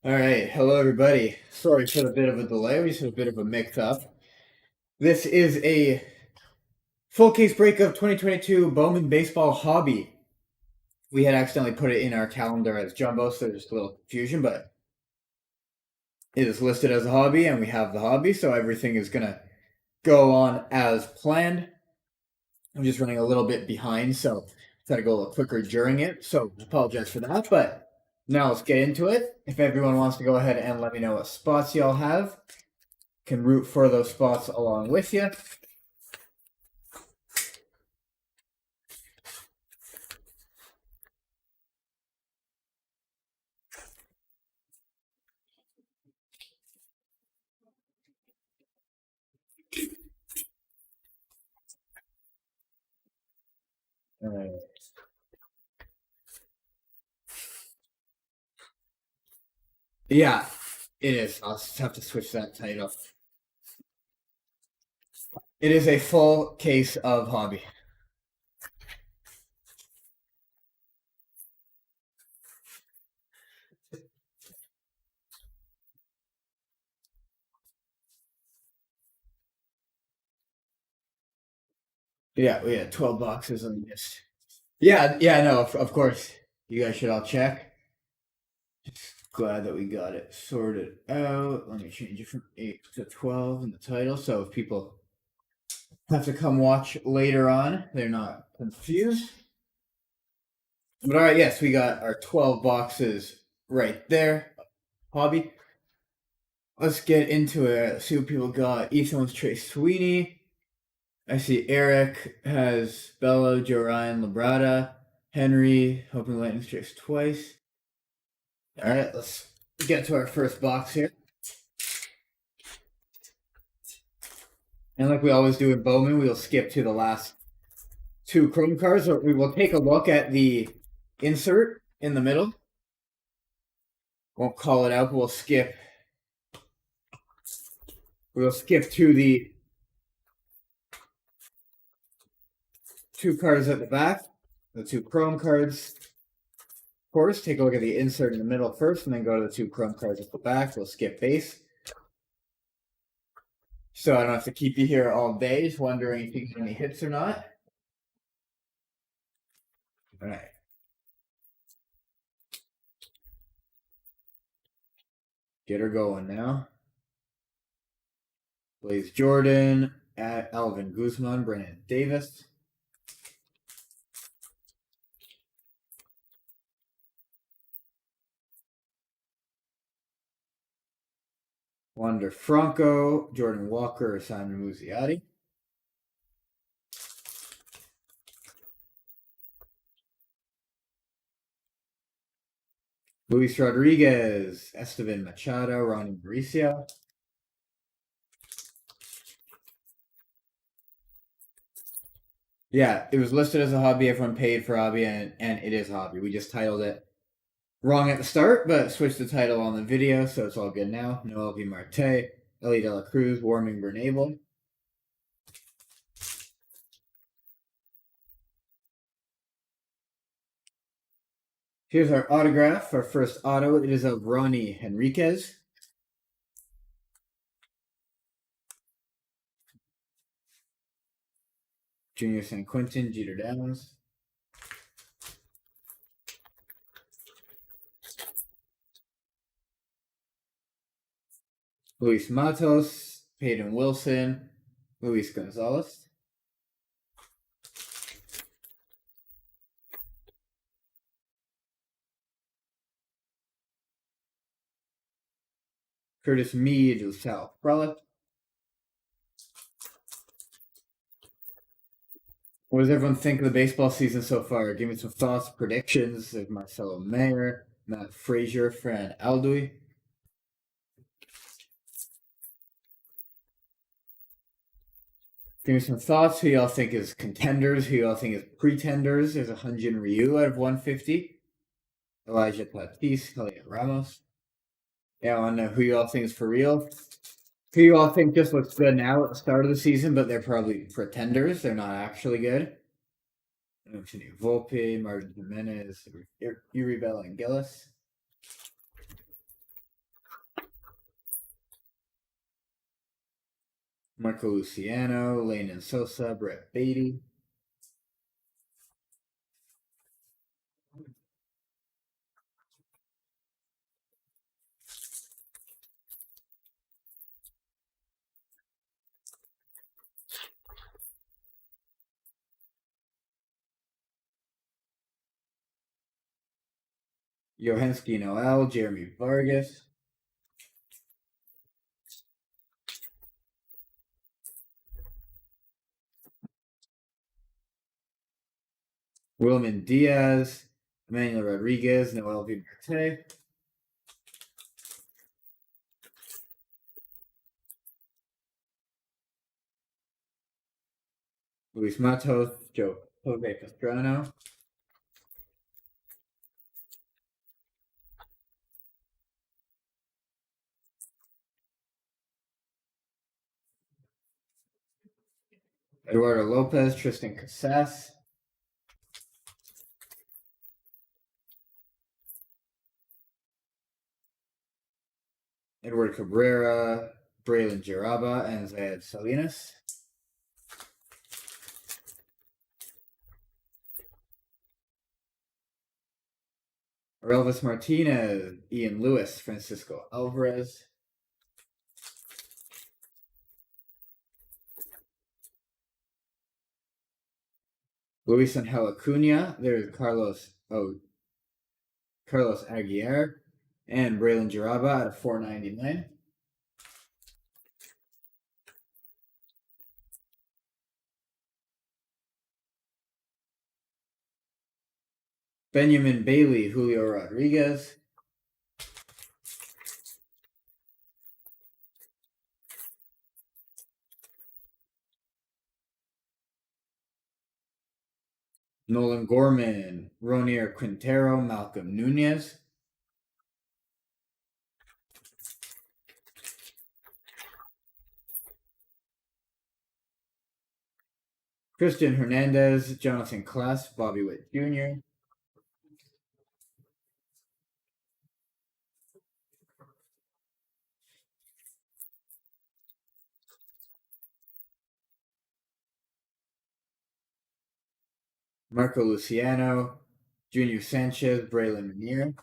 All right, hello everybody. Sorry for the bit of a delay. We just had a bit of a mix-up. This is a full case break of 2022 Bowman Baseball Hobby. We had accidentally put it in our calendar as jumbo, so there's just a little confusion, but it is listed as a hobby, and we have the hobby, so everything is gonna go on as planned. I'm just running a little bit behind, so try to go a little quicker during it. So apologize for that, but now let's get into it. If everyone wants to go ahead and let me know what spots y'all have, can root for those spots along with you. Uh, yeah, it is. I'll just have to switch that title. It is a full case of hobby. Yeah, we had 12 boxes on this. Yeah, no, of course. You guys should all check. Just glad that we got it sorted out. Let me change it from 8 to 12 in the title, so if people have to come watch later on, they're not confused. But all right, yes, we got our 12 boxes right there. Hobby. Let's get into it. See what people got. Ethan wants Trey Sweeney. I see Eric has Bello, Joe Ryan, Labrada, Henry, hoping lightning strikes twice. All right, let's get to our first box here. And like we always do in Bowman, we'll skip to the last two Chrome cards. Or we will take a look at the insert in the middle. Won't call it out, but we'll skip. We'll skip to the two cards at the back, the two Chrome cards. Of course, take a look at the insert in the middle first, and then go to the two Chrome cards at the back. We'll skip base. So I don't have to keep you here all day, just wondering if you get any hits or not. All right. Get her going now. Blaze Jordan, at Alvin Guzman, Brandon Davis. Wander Franco, Jordan Walker, Simon Muzziotti. Luis Rodriguez, Esteban Machado, Ronnie Mauricio. Yeah, it was listed as a hobby. Everyone paid for hobby, and it is a hobby. We just titled it wrong at the start, but switched the title on the video, so it's all good now. Noel V. Marte, Ellie De La Cruz, Warming Bernabel. Here's our autograph, our first auto. It is of Ronnie Henriquez. Junior San Quentin, Jeter Downs. Luis Matos, Peyton Wilson, Luis Gonzalez. Curtis Mead, Sal Frelick. What does everyone think of the baseball season so far? Give me some thoughts, predictions of Marcelo Mayer, Matt Frazier, Fran Alduy. Give me some thoughts. Who y'all think is contenders? Who y'all think is pretenders? There's a Hyunjin Ryu out of 150. Elijah Tatis, Elliot Ramos. Yeah, I want to know who y'all think is for real. Who y'all think just looks good now at the start of the season, but they're probably pretenders. They're not actually good. Anthony Volpe, Martin Jimenez, Uri Bell, and Gillis. Marco Luciano, Lane Sosa, Brett Beatty. Johanski Noel, Jeremy Vargas. Wilman Diaz, Emmanuel Rodriguez, Noel Vimarte. Luis Matos, Jose Pastrano. Eduardo Lopez, Tristan Casas. Edward Cabrera, Braylon Jaraba, and Zayed Salinas. Elvis Martinez, Ian Lewis, Francisco Alvarez. Luis Angel Acuna, there's Carlos Aguirre, and Braylon Jaraba at a 499. Benjamin Bailey, Julio Rodriguez. Nolan Gorman, Ronier Quintero, Malcolm Nunez. Christian Hernandez, Jonathan Klass, Bobby Witt Jr. Marco Luciano, Junior Sanchez, Braylon Manier.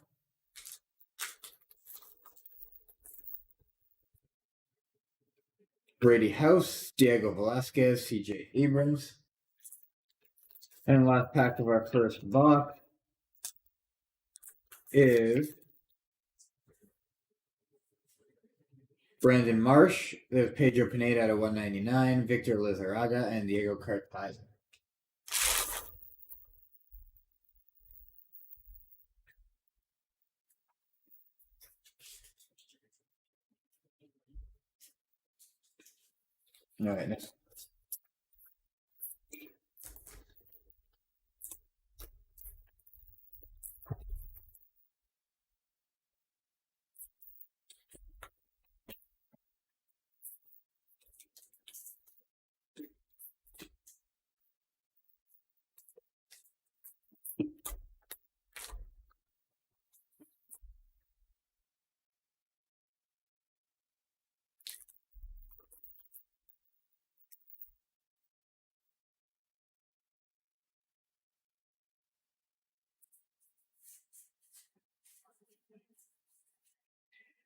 Brady House, Diego Velasquez, CJ Abrams. And last pack of our first box is Brandon Marsh. There's Pedro Pineda at a 199, Victor Lizarraga, and Diego Cartaz. All right, next.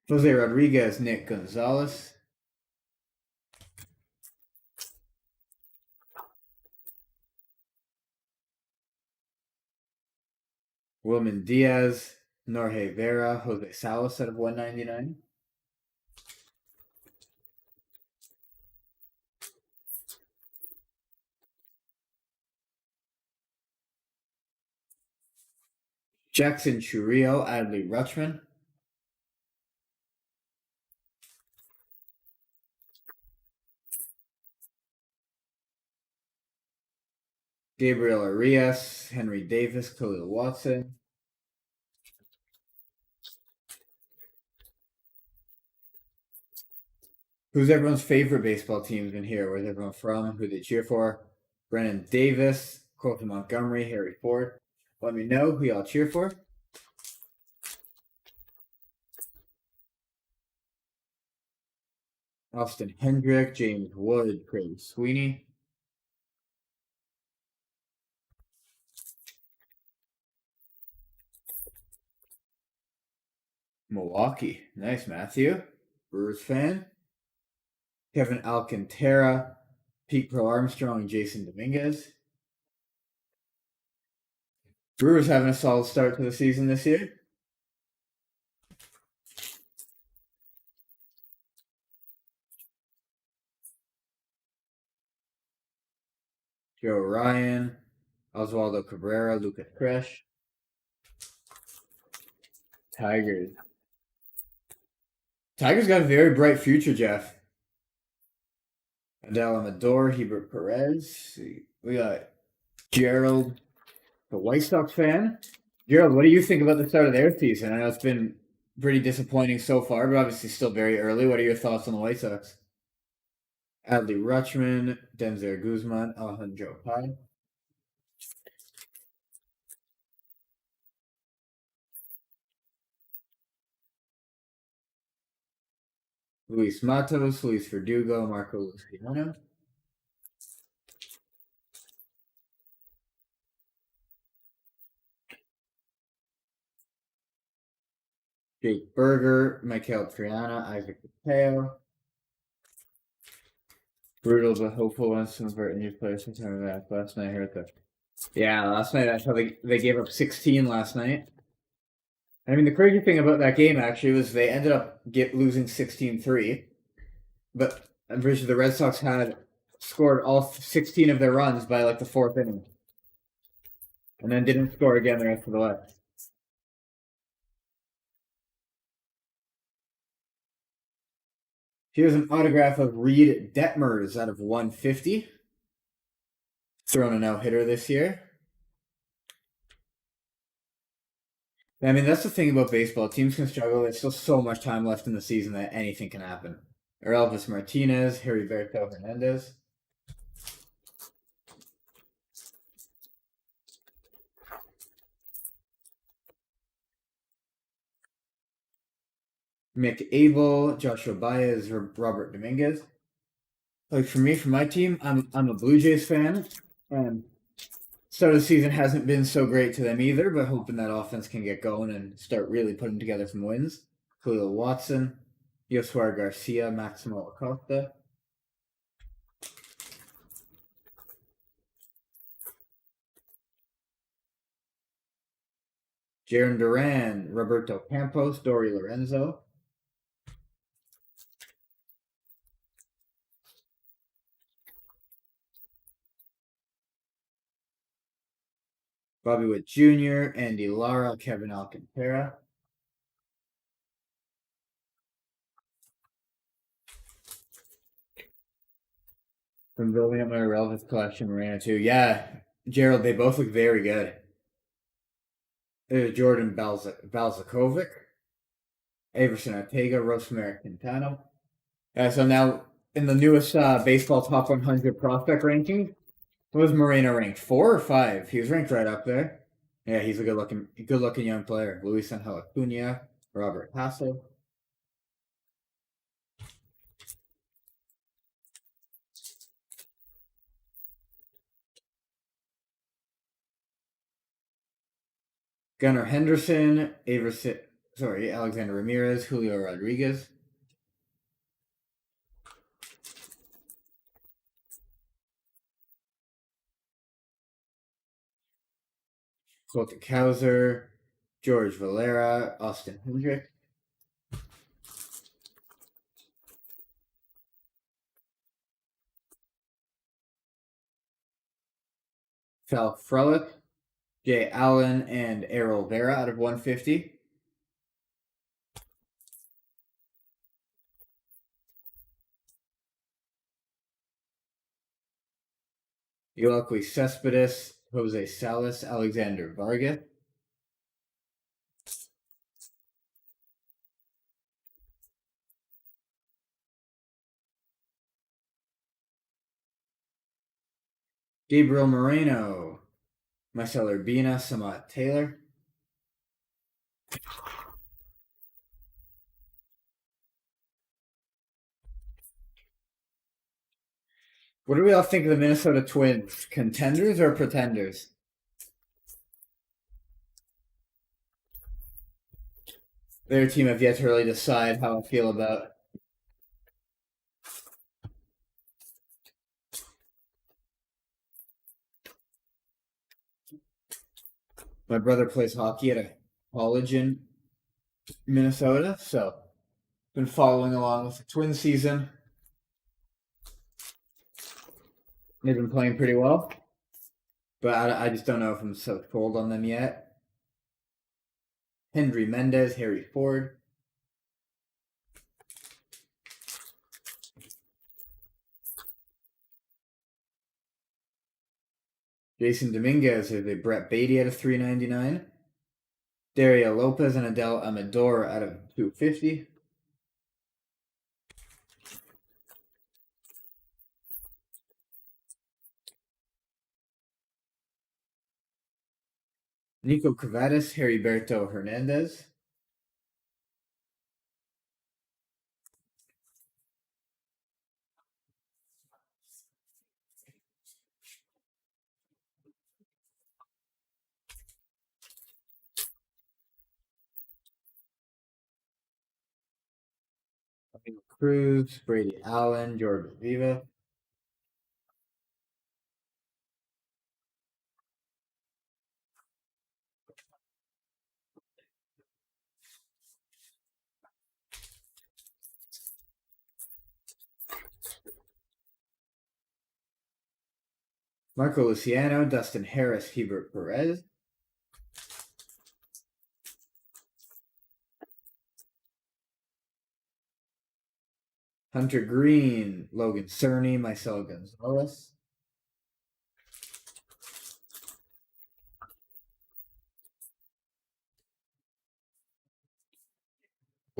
Jose Rodriguez, Nick Gonzalez. Wilman Diaz, Norge Vera, Jose Salas out of 199. Jackson Churio, Adley Rutschman. Gabriel Arias, Henry Davis, Khalil Watson. Who's everyone's favorite baseball team in here? Where's everyone from? Who they cheer for? Brennan Davis, Colton Montgomery, Harry Ford. Let me know who y'all cheer for. Austin Hendrick, James Wood, Craig Sweeney. Milwaukee. Nice, Matthew. Brewers fan. Kevin Alcantara, Pete Pro Armstrong, Jason Dominguez. Brewers having a solid start to the season this year. Joe Ryan, Oswaldo Cabrera, Lucas Kresh. Tigers. Tigers got a very bright future, Jeff. Adele Amador, Hebert Perez. We got Gerald, the White Sox fan. Gerald, what do you think about the start of their season? I know it's been pretty disappointing so far, but obviously still very early. What are your thoughts on the White Sox? Adley Rutschman, Denzer Guzman, Alejandro Pai. Luis Matos, Luis Verdugo, Marco Luciano. Jake Berger, Michael Triana, Isaac Mateo. Brutal but hopeful once some of our injured players can turn back. Last night I heard that. Yeah, last night I saw they gave up 16 last night. I mean, the crazy thing about that game actually was they ended up losing 16-3, but I'm pretty sure the Red Sox had scored all 16 of their runs by like the fourth inning, and then didn't score again the rest of the way. Here's an autograph of Reed Detmers out of 150. Thrown a no-hitter this year. I mean, that's the thing about baseball. Teams can struggle. There's still so much time left in the season that anything can happen. Elvis Martinez, Heriberto Hernandez. Mick Abel, Joshua Baez, Robert Dominguez. Like for me, for my team, I'm a Blue Jays fan, and start of the season hasn't been so great to them either. But hoping that offense can get going and start really putting together some wins. Khalil Watson, Yosuar Garcia, Maximo Acosta. Jaron Duran, Roberto Campos, Dory Lorenzo. Bobby Witt Jr., Andy Lara, Kevin Alcantara. From building up my relevant collection, Moreno too. Yeah, Gerald, they both look very good. Jordan Balzakovic, Everson Ortega, Rosemary Quintano. So now in the newest baseball top 100 prospect ranking, was Moreno ranked 4 or 5? He was ranked right up there. Yeah, he's a good looking young player. Luis Angel Acuna, Robert Hassel. Gunnar Henderson, Alexander Ramirez, Julio Rodriguez. Colton Cowser, George Valera, Austin Hendrick. Cal Frelick, Jay Allen, and Errol Vera out of 150. Eloqui Cespedes, Jose Salas, Alexander Vargas. Gabriel Moreno, Marcel Urbina, Samat Taylor. What do we all think of the Minnesota Twins? Contenders or pretenders? Their team have yet to really decide how I feel about. My brother plays hockey at a college in Minnesota, so been following along with the Twin season. They've been playing pretty well, but I just don't know if I'm so sold on them yet. Henry Mendez, Harry Ford. Jason Dominguez is a Brett Beatty out of 399. Dario Lopez and Adele Amador out of 250. Nico Cavadas, Heriberto Hernandez. Cruz, Brady Allen, Jordan Viva. Marco Luciano, Dustin Harris, Hebert Perez. Hunter Green, Logan Cerny, Marcel Gonzalez.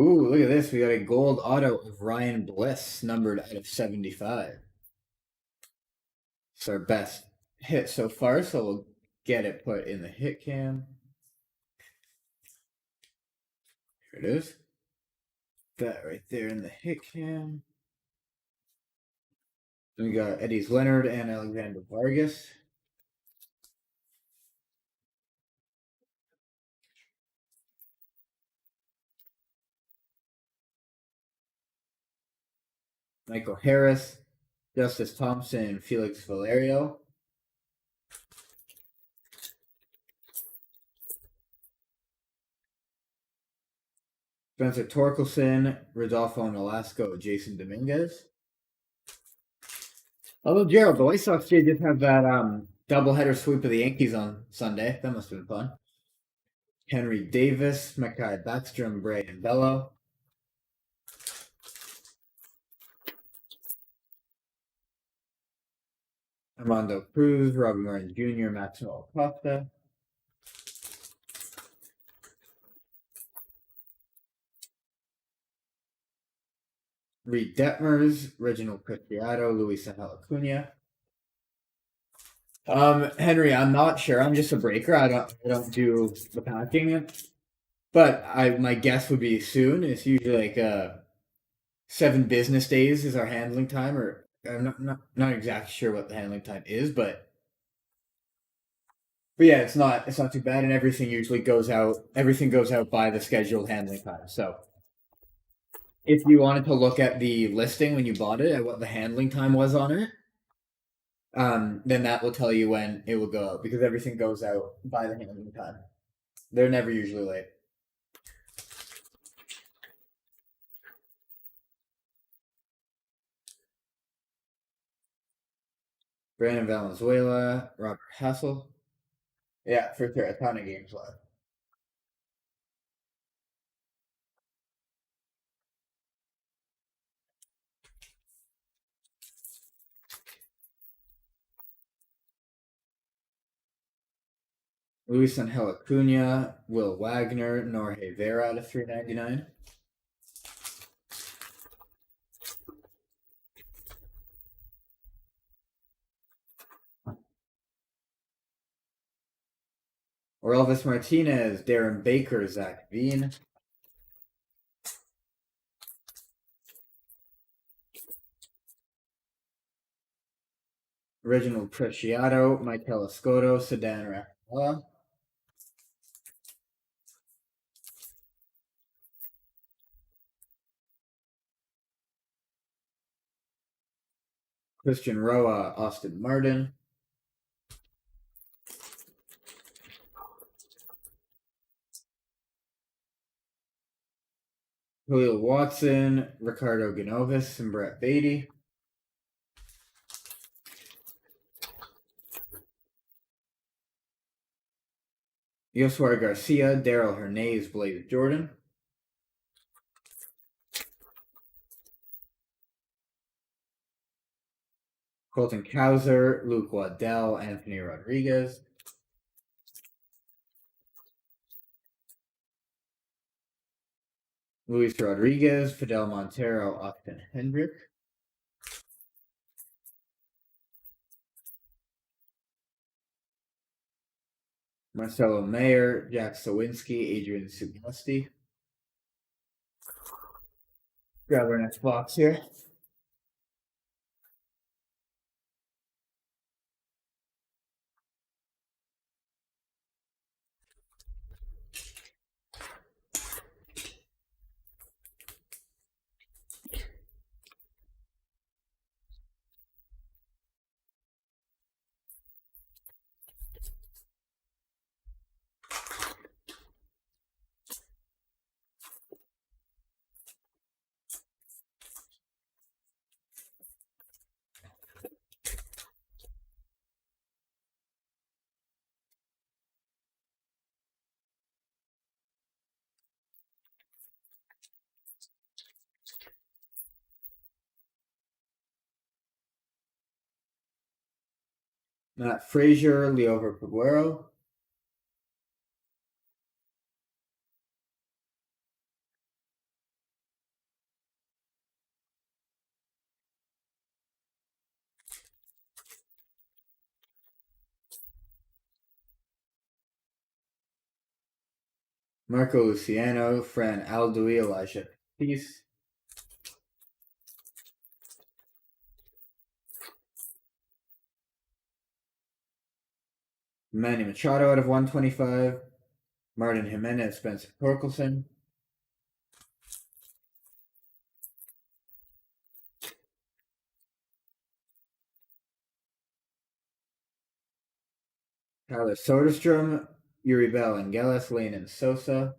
Ooh, look at this. We got a gold auto of Ryan Bliss, numbered out of 75. It's our best hit so far, so we'll get it put in the hit cam. Here it is. That right there in the hit cam. Then we got Eddie's Leonard and Alexander Vargas. Michael Harris, Justice Thompson, Felix Valerio. Spencer Torkelson, Rodolfo Nolasco, Jason Dominguez. Although Gerald, the White Sox did just have that doubleheader sweep of the Yankees on Sunday. That must have been fun. Henry Davis, Mackay Backstrom, Bray, and Bello. Armando Cruz, Robbie Martin Jr., Maximo Acosta. Reed Detmers, Reginald Cristiano, Luis Angel Acuna. Henry, I'm not sure. I'm just a breaker. I don't do the packing, but my guess would be soon. It's usually like 7 business days is our handling time, or I'm not exactly sure what the handling time is, but yeah, it's not too bad, and everything usually goes out. Everything goes out by the scheduled handling time. So if you wanted to look at the listing when you bought it, at what the handling time was on it, then that will tell you when it will go out because everything goes out by the handling time. They're never usually late. Brandon Valenzuela, Robert Hassel. Yeah, for sure. A ton of games left. Luis Angel Acuna, Will Wagner, Norge Vera to 399. Orelvis Martinez, Darren Baker, Zach Veen. Reginald Preciado, Michael Escoto, Sedan Rafaela, Christian Roa, Austin Martin, Julio Watson, Ricardo Genovis, and Brett Beatty. Yoswar Garcia, Daryl Hernandez, Blaze Jordan. Colton Cowser, Luke Waddell, Anthony Rodriguez. Luis Rodriguez, Fidel Montero, Austin Hendrick. Marcelo Mayer, Jack Sawinski, Adrian Sugasti. Grab our next box here. Matt Frazier, Leover Peguero. Marco Luciano, Fran Aldui, Elijah Peace. Manny Machado out of 125. Martin Jimenez, Spencer Torkelson. Tyler Soderstrom, Yuri Bell, Angeles, Lane and Sosa.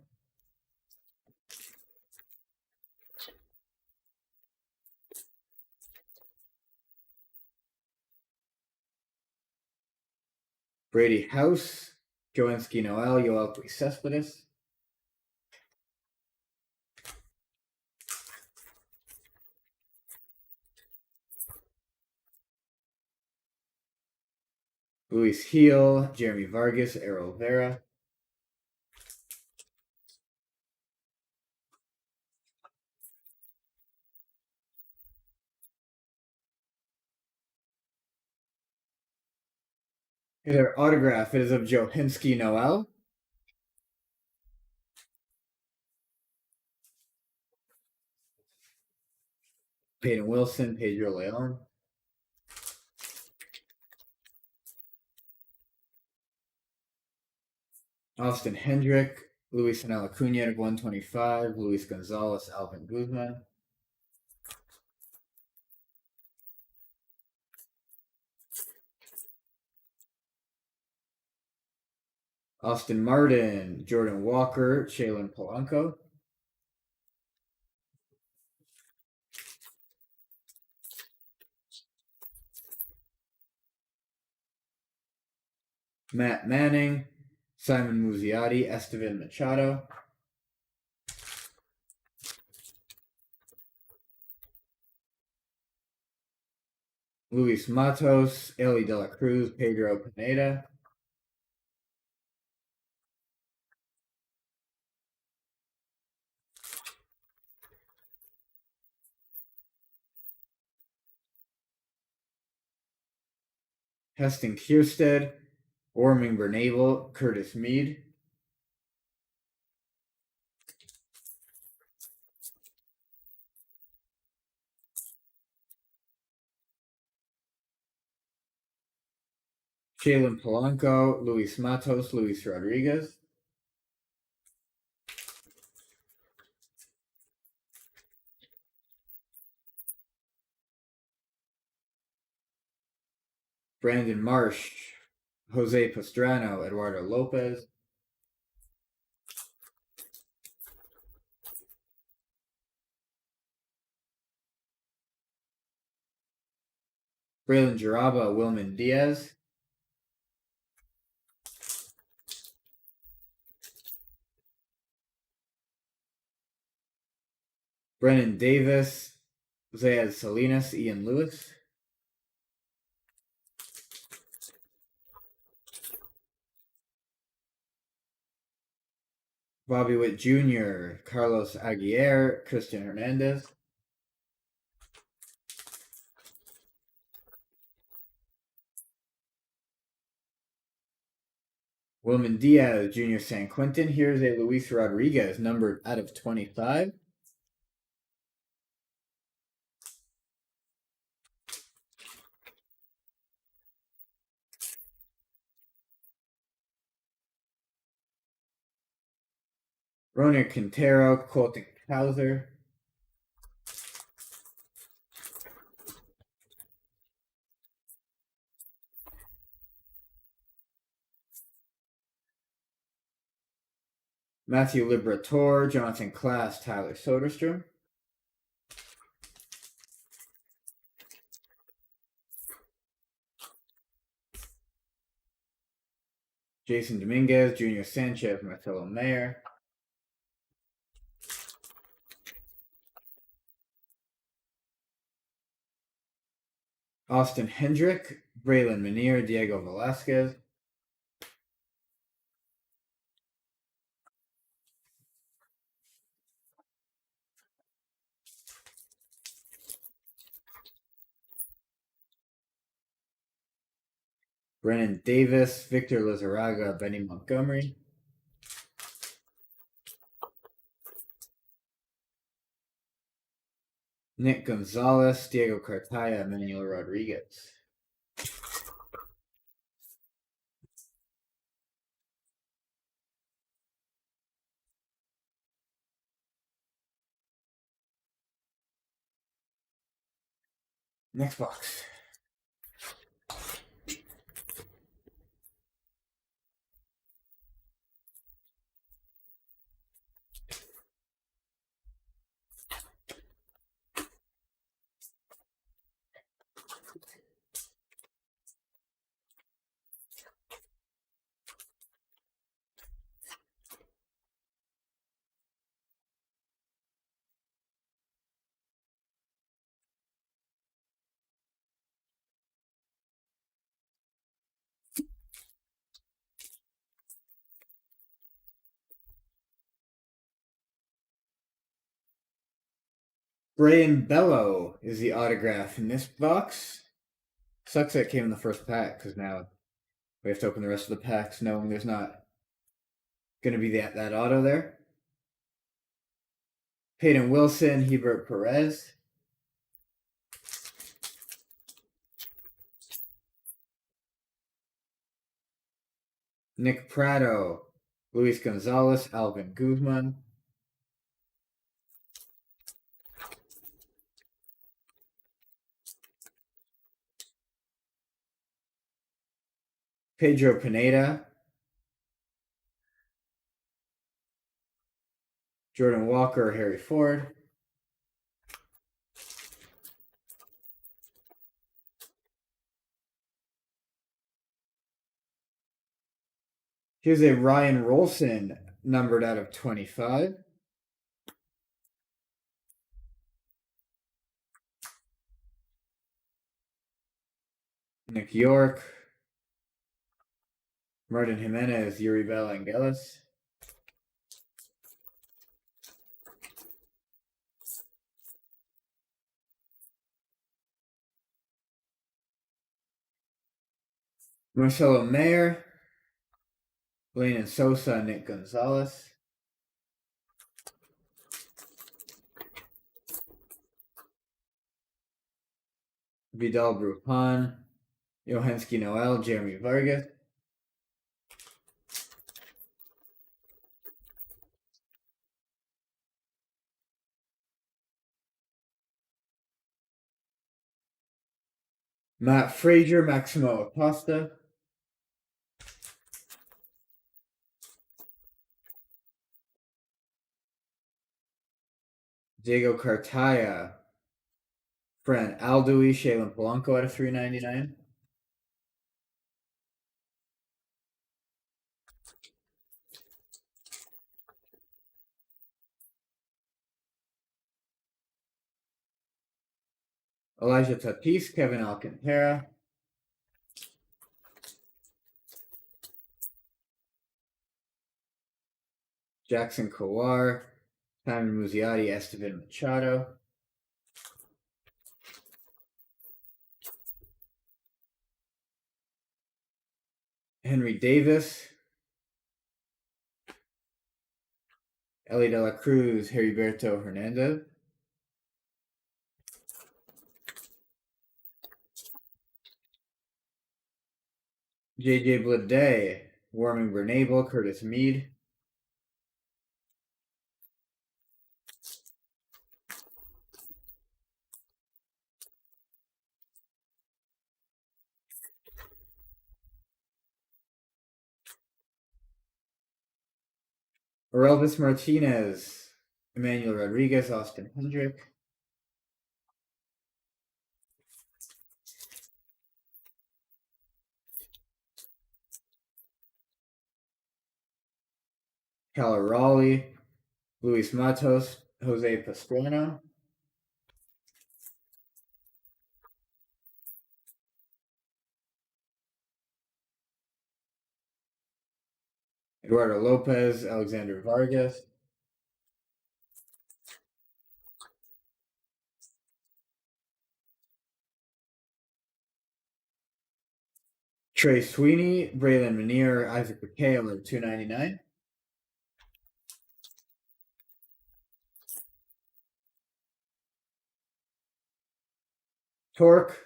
Brady House, Joensky Noel, Yoel Cespedes. Luis Heel, Jeremy Vargas, Errol Vera. Their autograph is of Joensky Noel. Peyton Wilson, Pedro Leon. Austin Hendrick, Luis Anel Acuna at 125, Luis Gonzalez, Alvin Guzman. Austin Martin, Jordan Walker, Shaylin Polanco. Matt Manning, Simon Muzziotti, Estevan Machado. Luis Matos, Eli De La Cruz, Pedro Pineda. Heston Kierstead, Orming Bernavel, Curtis Mead. Jalen Polanco, Luis Matos, Luis Rodriguez. Brandon Marsh, Jose Pastrano, Eduardo Lopez. Braylon Jaraba, Wilman Diaz. Brennan Davis, Zayed Salinas, Ian Lewis. Bobby Witt Jr., Carlos Aguirre, Christian Hernandez. Wilman Diaz, Jr. San Quentin. Here's a Luis Rodriguez, numbered out of 25. Roner Quintero, Colton Cowser. Matthew Liberatore, Jonathan Klass, Tyler Soderstrom. Jason Dominguez, Junior Sanchez, Marcelo Mayer. Austin Hendrick, Braylon Manier, Diego Velasquez. Brennan Davis, Victor Lizarraga, Benny Montgomery. Nick Gonzalez, Diego Cartaya, Emmanuel Rodriguez. Next box. Brian Bello is the autograph in this box. Sucks that it came in the first pack because now we have to open the rest of the packs knowing there's not going to be that auto there. Peyton Wilson, Hebert Perez. Nick Prado, Luis Gonzalez, Alvin Guzman. Pedro Pineda. Jordan Walker, Harry Ford. Here's a Ryan Rolson, numbered out of 25. Nick York. Martin Jimenez, Yuri Angeles. Marcelo Mayer. Blaine Sosa, Nick Gonzalez. Vidal Brujan, Johanski Noel, Jeremy Vargas. Matt Frazier, Maximo Acosta. Diego Cartaya. Fran Aldoui, Shaylin Polanco out of 399. Elijah Tatis, Kevin Alcantara. Jackson Kowar, Simon Muzziotti, Esteban Machado. Henry Davis. Ellie De La Cruz, Heriberto Hernandez. JJ Bleday, Warming Bernabel, Curtis Mead. Orelvis Martinez, Emmanuel Rodriguez, Austin Hendrick. Cal Raleigh, Luis Matos, Jose Pastrana. Eduardo Lopez, Alexander Vargas. Trey Sweeney, Braylon Manier, Isaac McHale at 299. Torque,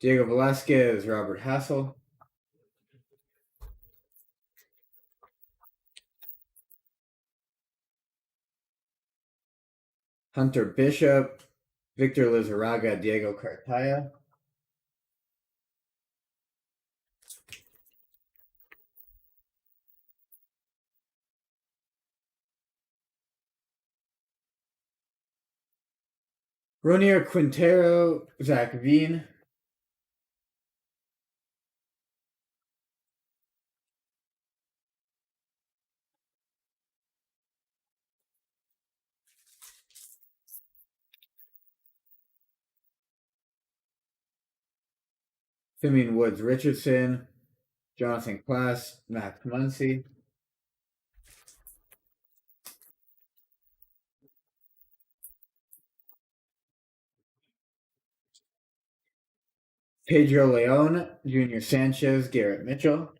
Diego Velasquez, Robert Hassel. Hunter Bishop, Victor Lizarraga, Diego Cartaya. Ronier Quintero, Zach Veen. Simeon Woods Richardson, Jonathan Klass, Max Muncy. Pedro Leon, Junior Sanchez, Garrett Mitchell.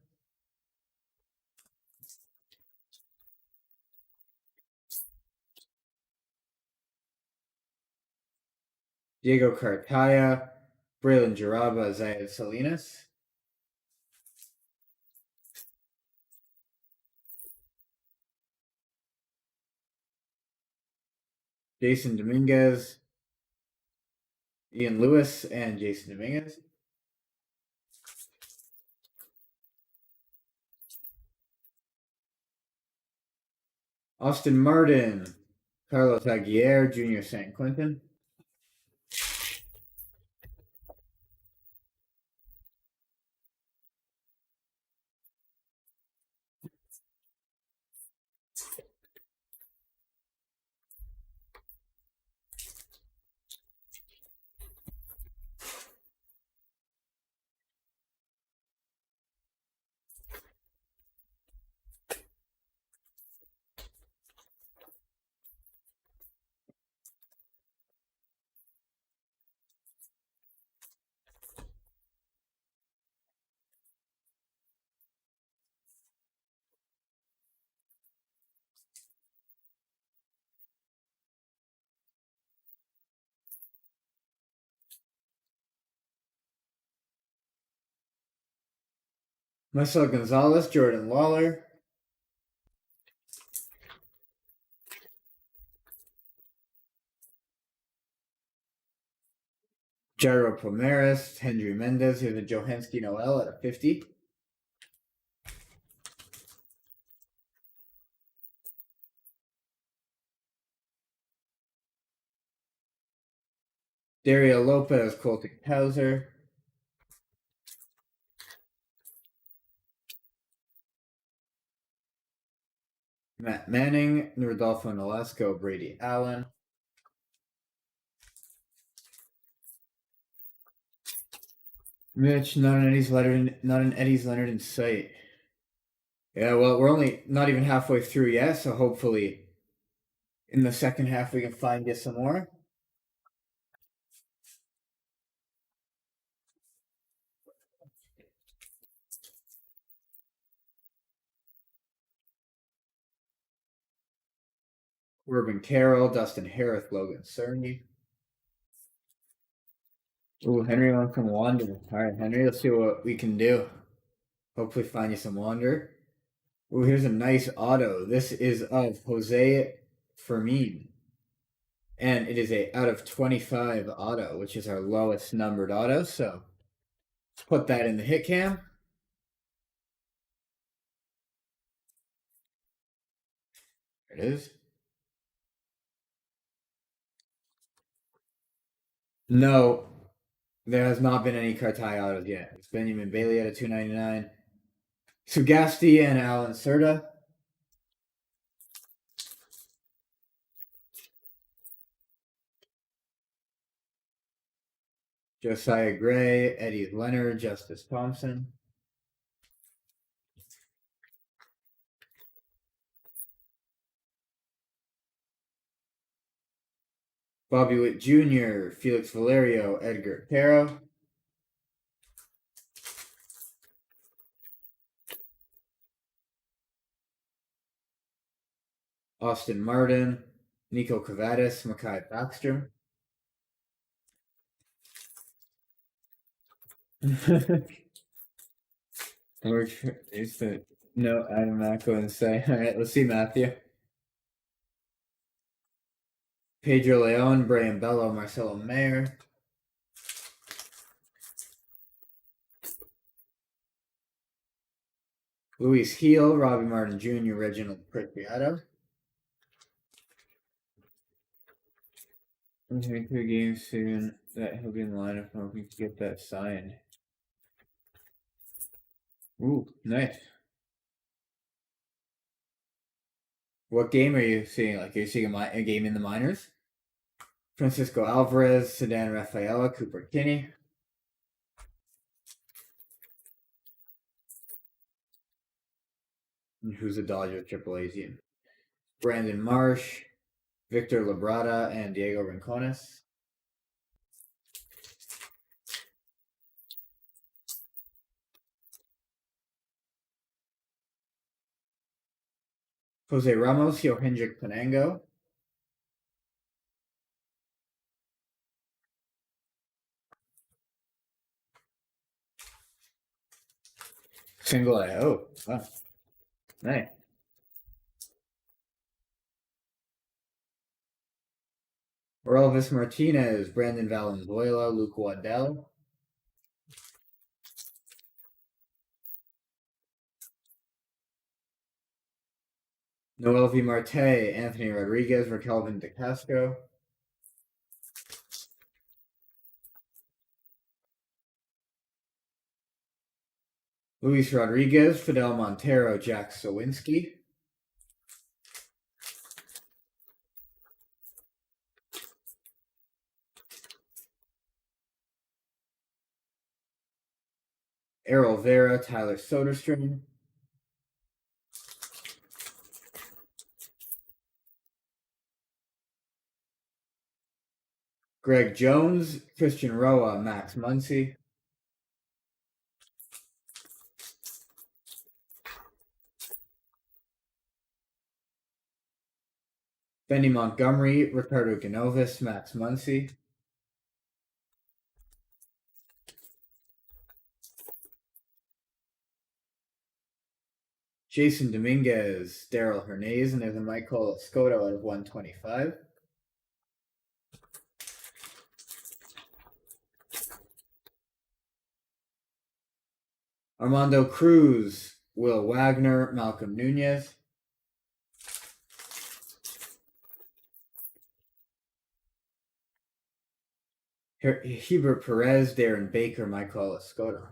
Diego Cartaya, Braylon Jaraba, Zayed Salinas. Jason Dominguez, Ian Lewis, and Jason Dominguez. Austin Martin, Carlos Aguirre, Junior San Quentin. Marcelo Gonzalez, Jordan Lawler, Jairo Pomares, Henry Mendez. Here's a Johanski Noel at a 50. Dario Lopez, Colton Hauser. Matt Manning, Rodolfo Nolasco, Brady Allen. Mitch, not an Eddie's Leonard in sight. Yeah, well, we're only not even halfway through yet, so hopefully in the second half we can find you some more. Corbin Carroll, Dustin Harris, Logan Cerny. Ooh, Henry went from Wander. All right, Henry, let's see what we can do. Hopefully find you some Wander. Ooh, here's a nice auto. This is of Jose Fermin. And it is a out of 25 auto, which is our lowest numbered auto. So let's put that in the hit cam. There it is. No, there has not been any Cartai autos yet. It's Benjamin Bailey at a 299. Sugasti and Alan Serta. Josiah Gray, Eddie Leonard, Justice Thompson. Bobby Witt Jr., Felix Valerio, Edgar Caro. Austin Martin, Nico Cavadas, Makai Backstrom. No, I'm not going to say. All right, let's see Matthew. Pedro Leon, Brian Bello, Marcelo Mayer. Luis Heel, Robbie Martin Jr., Reginald Preciado. I'm going to game soon that he'll be in the lineup and we can get that signed. Ooh, nice. What game are you seeing? Like, are you seeing a game in the minors? Francisco Alvarez, Sedan Rafaela, Cooper Kinney. And who's a Dodger Triple A team? Brandon Marsh, Victor Labrada, and Diego Rincones. Jose Ramos, Johendrick Panango. Single A. Oh, wow. Nice. Elvis Martinez, Brandon Valenzuela, Luke Waddell. Noel V. Marte, Anthony Rodriguez, Raquelvin DeCastro. Luis Rodriguez, Fidel Montero, Jack Sawinski. Errol Vera, Tyler Soderstrom. Greg Jones, Christian Roa, Max Muncy. Benny Montgomery, Ricardo Genovis, Max Muncy. Jason Dominguez, Daryl Hernandez, and there's a Michael Escoto out of 125. Armando Cruz, Will Wagner, Malcolm Nunez. Hebert Perez, Darren Baker, Michael Escoto.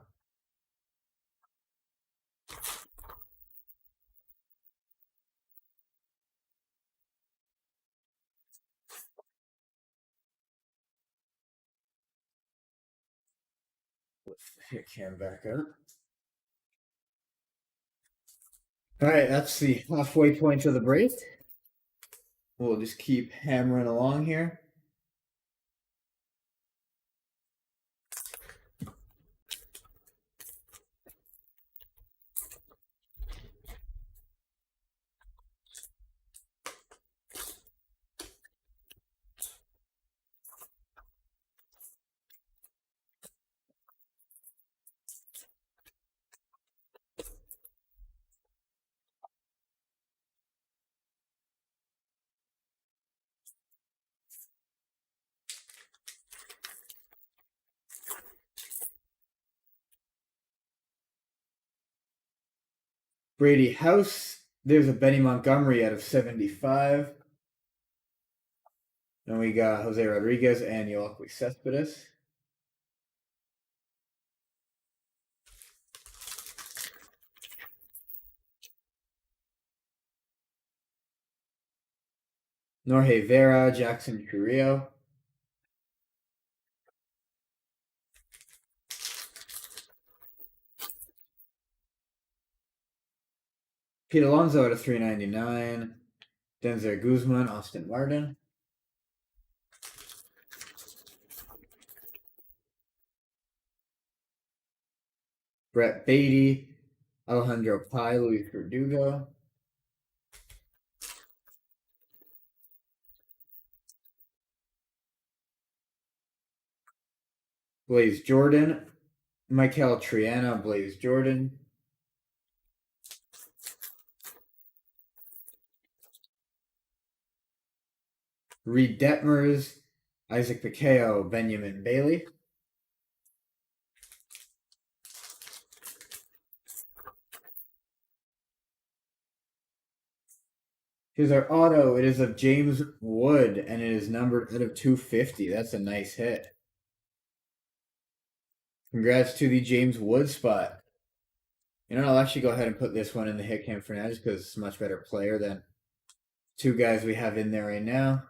Let's hit cam back up. All right, that's the halfway point of the break. We'll just keep hammering along here. Brady House. There's a Benny Montgomery out of 75. And we got Jose Rodriguez and Yoelqui Cespedes. Norge Vera, Jackson Carrillo. Pete Alonso out of 399. Denzer Guzman, Austin Martin. Brett Beatty, Alejandro Pai, Luis Verdugo. Blaze Jordan, Michael Triana, Blaze Jordan. Reed Detmers, Isaac Piqueo, Benjamin Bailey. Here's our auto. It is of James Wood, and it is numbered out of 250. That's a nice hit. Congrats to the James Wood spot. You know, I'll actually go ahead and put this one in the hit cam for now just because it's a much better player than two guys we have in there right now.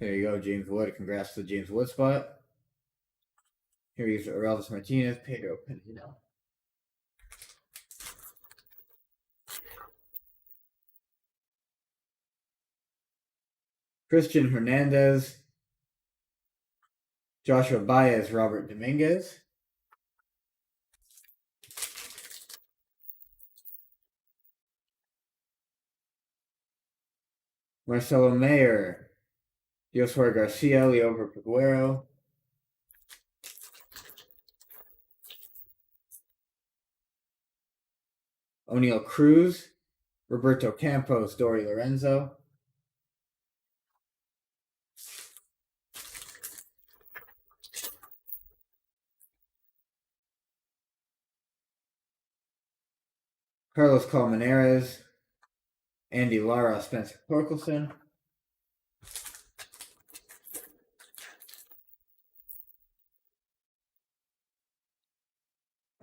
There you go, James Wood. Congrats to the James Wood spot. Here he's Orelvis Martinez, Pedro Pinino. Christian Hernandez, Joshua Baez, Robert Dominguez. Marcelo Mayer, Yoswar Garcia, Leo Peguero. O'Neill Cruz, Roberto Campos, Dory Lorenzo. Carlos Colmenares, Andy Lara, Spencer Torkelson.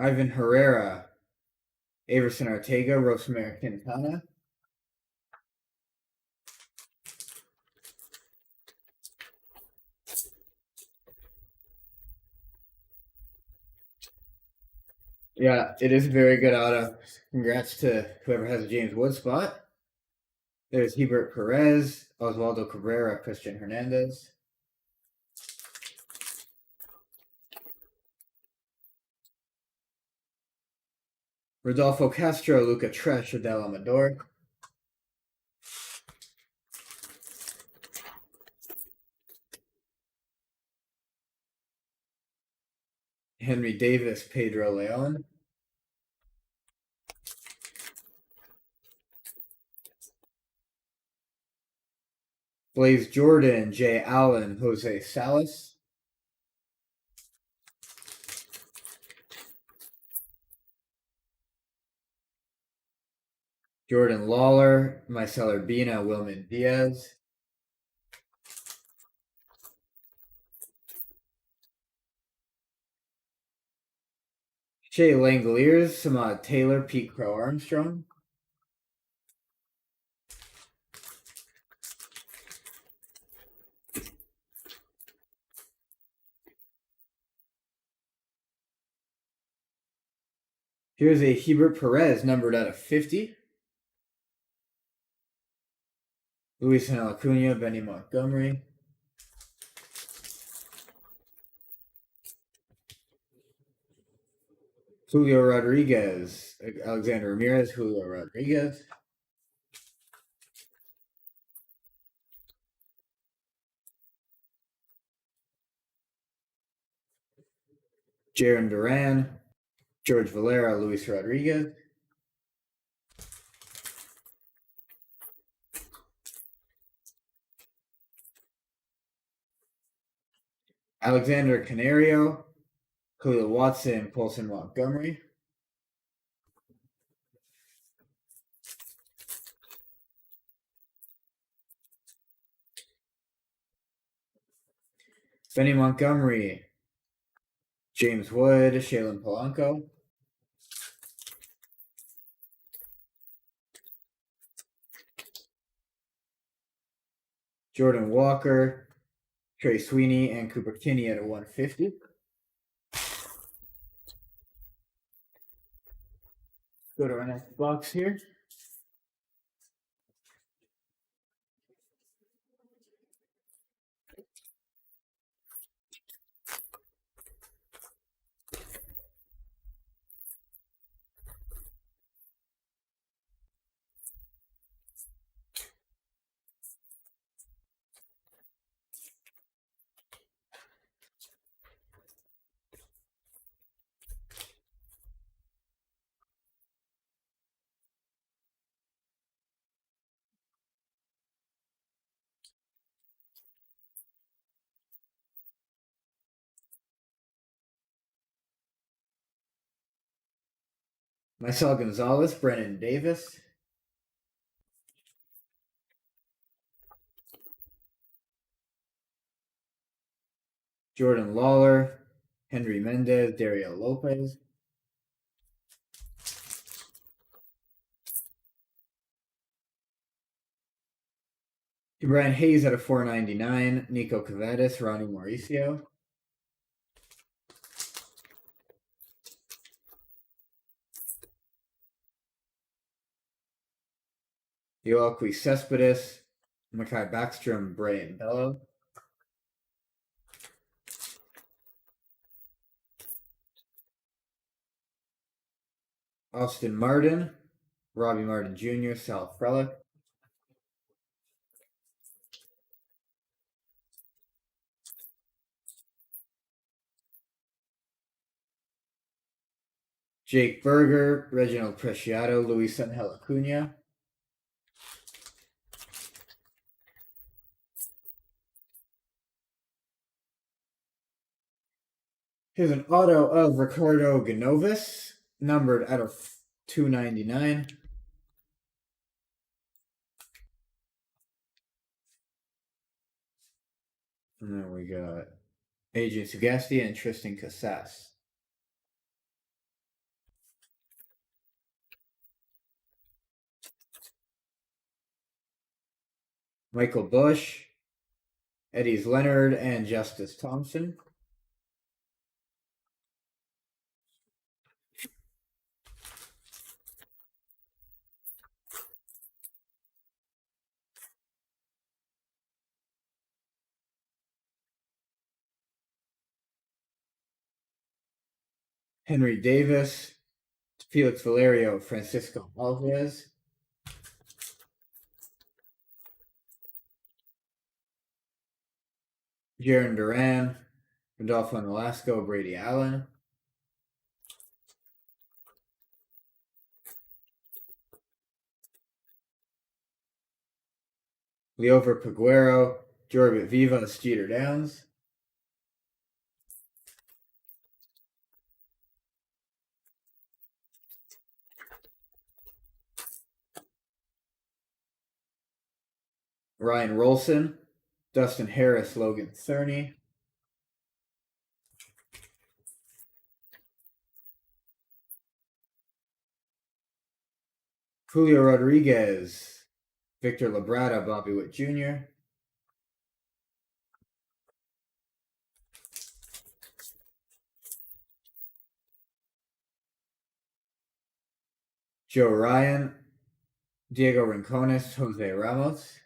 Ivan Herrera, Averson Ortega, Rosemary Quintana. Yeah, it is a very good auto. Congrats to whoever has a James Wood spot. There's Hebert Perez, Oswaldo Cabrera, Christian Hernandez. Rodolfo Castro, Luca Tresh, Adel Amador. Henry Davis, Pedro Leon. Blaze Jordan, Jay Allen, Jose Salas. Jordan Lawler, Marcel Urbina, Wilman Diaz. Shea Langoliers, Samad Taylor, Pete Crow Armstrong. Here's a Hebert Perez numbered out of 50. Luis Acuna, Benny Montgomery. Julio Rodriguez, Alexander Ramirez, Julio Rodriguez. Jaron Duran, George Valera, Luis Rodriguez. Alexander Canario, Julio Watson, Paulson Montgomery. Benny Montgomery, James Wood, Shaylin Polanco. Jordan Walker, Trey Sweeney, and Cooper Kinney at a 150. Go to our next box here. Marcel Gonzalez, Brennan Davis. Jordan Lawler, Henry Mendez, Dario Lopez. Brian Hayes at a 499. Nico Cavadas, Ronnie Mauricio. Yoelqui Cespedes, Makai Backstrom, Brian Bello. Austin Martin, Robbie Martin Jr., Sal Frelick. Jake Berger, Reginald Preciado, Luis Angel Acuna. Here's an auto of Ricardo Genovis, numbered out of 299. And then we got Adrian Sugasti and Tristan Casas. Michael Bush, Eddie's Leonard, and Justice Thompson. Henry Davis, Felix Valerio, Francisco Alvarez. Jaron Duran, Rodolfo Nolasco, Brady Allen. Leover Paguero, Jorbit Viva, Jeter Downs. Ryan Rolson, Dustin Harris, Logan Cerny. Julio Rodriguez, Victor Labrada, Bobby Witt Jr. Joe Ryan, Diego Rincones, Jose Ramos.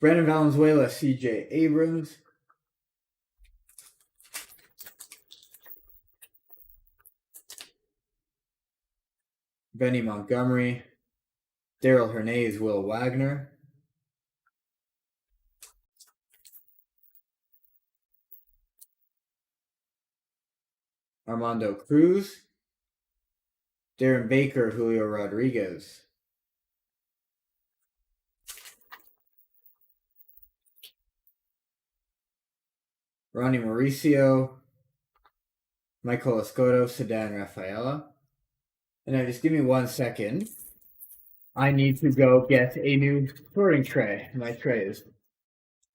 Brandon Valenzuela, CJ Abrams. Benny Montgomery, Daryl Hernandez, Will Wagner. Armando Cruz, Darren Baker, Julio Rodriguez. Ronnie Mauricio, Michael Escoto, Sedan Rafaela. And now just give me 1 second. I need to go get a new sorting tray. My tray is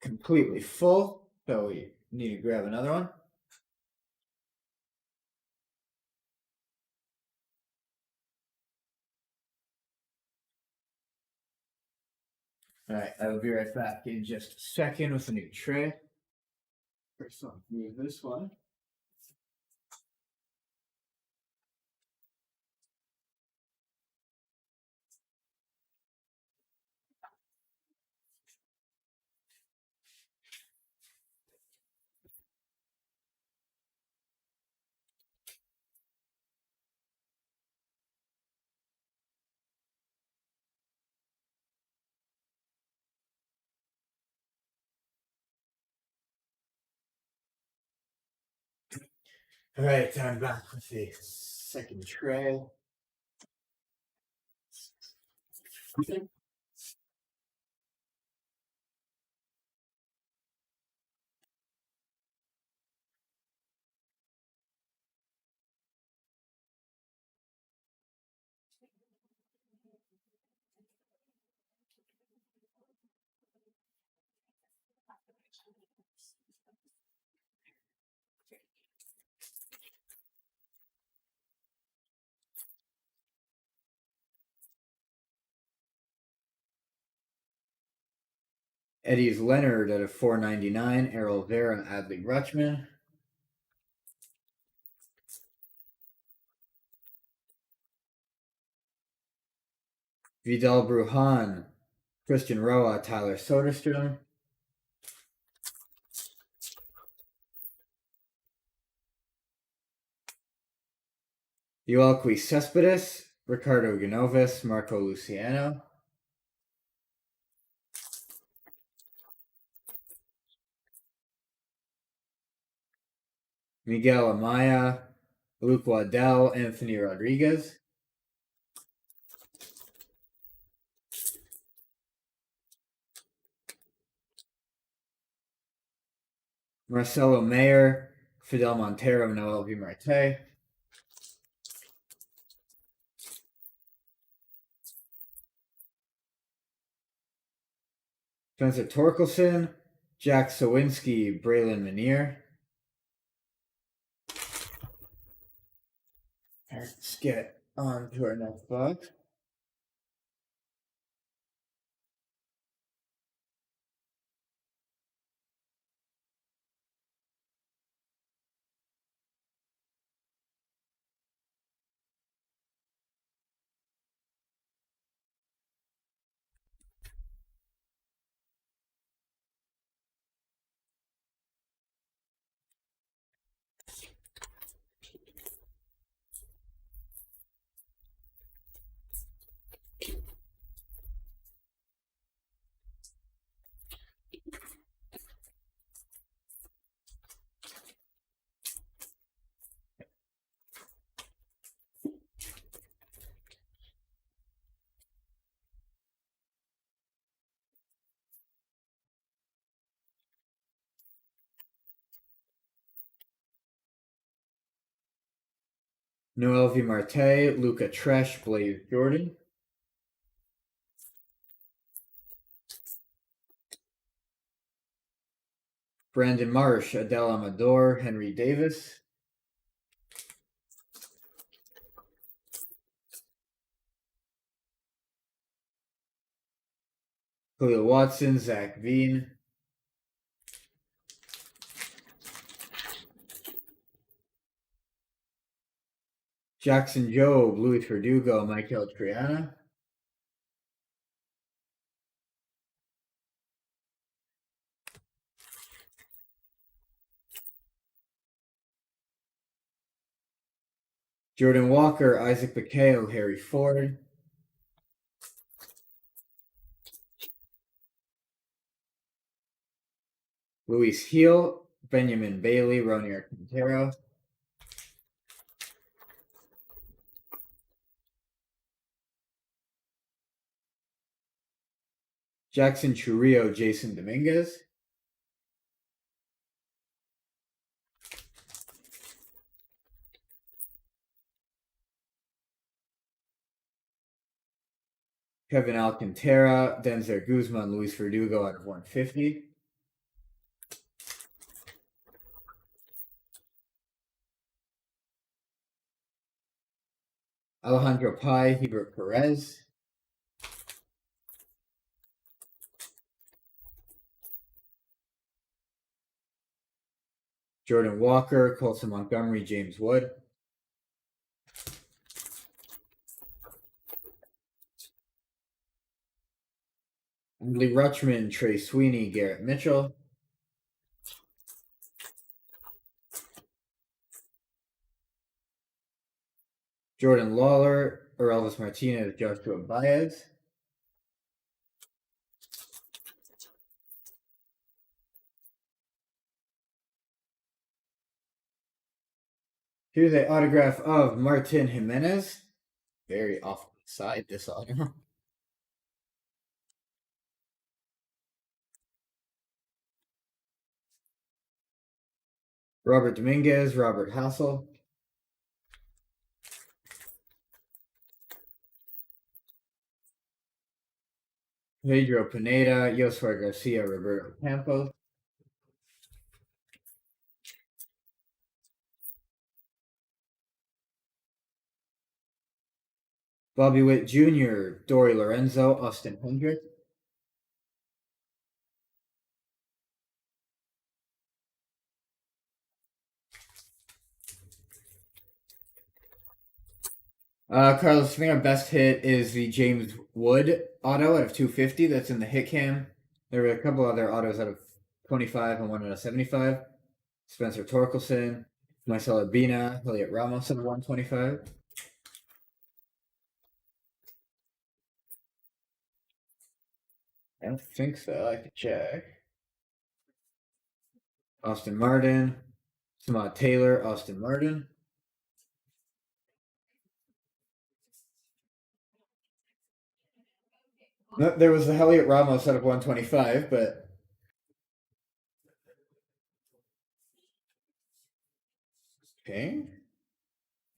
completely full, so we need to grab another one. All right, I will be right back in just a second with a new tray. First, I'll move this one. All right, I'm back with the second tray. Eddie's Leonard at a 499. Errol Vera and Adley Rutschman. Vidal Brujan, Christian Roa, Tyler Soderstrom. Yoelqui Cespedes, Ricardo Genovis, Marco Luciano. Miguel Amaya, Luke Waddell, Anthony Rodriguez. Marcelo Mayer, Fidel Montero, Noel V. Marte. Spencer Torkelson, Jack Sawinski, Braylon Manier. All right, let's get on to our next box. Noel V. Marte, Luca Tresh, Blaze Jordan. Brandon Marsh, Adele Amador, Henry Davis. Khalil Watson, Zach Veen. Jackson Jobe, Luis Verdugo, Michael Triana. Jordan Walker, Isaac Bakeo, Harry Ford. Luis Heel, Benjamin Bailey, Ronier Quintero. Jackson Churio, Jason Dominguez. Kevin Alcantara, Denzer Guzman, Luis Verdugo out of 150. Alejandro Pai, Hebert Perez. Jordan Walker, Colson Montgomery, James Wood. Lee Rutschman, Trey Sweeney, Garrett Mitchell. Jordan Lawler, Elvis Martinez, Joshua Baez. Here's an autograph of Martin Jimenez. Very off the side, this auto. Robert Dominguez, Robert Hassel. Pedro Pineda, Yosvar Garcia, Roberto Campos. Bobby Witt Jr., Dory Lorenzo, Austin Hendrick. Carlos, I think our best hit is the James Wood auto out of 250 that's in the hit cam. There were a couple other autos out of 25 and one out of 75. Spencer Torkelson, Marcelo Urbina, Elliot Ramos out of 125. I don't think so. I could check. Austin Martin, Samad Taylor, Austin Martin. No, there was the Elliot Ramos out of 125, but okay.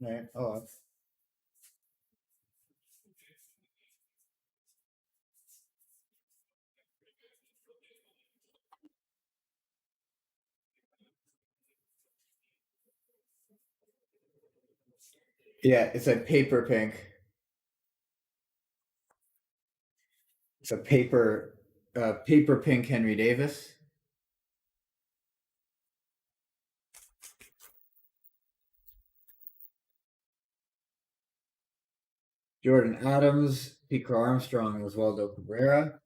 Right. Oh, yeah, it's a paper pink. It's a paper pink Henry Davis. Jordan Adams, Pico Armstrong, and Oswaldo Cabrera.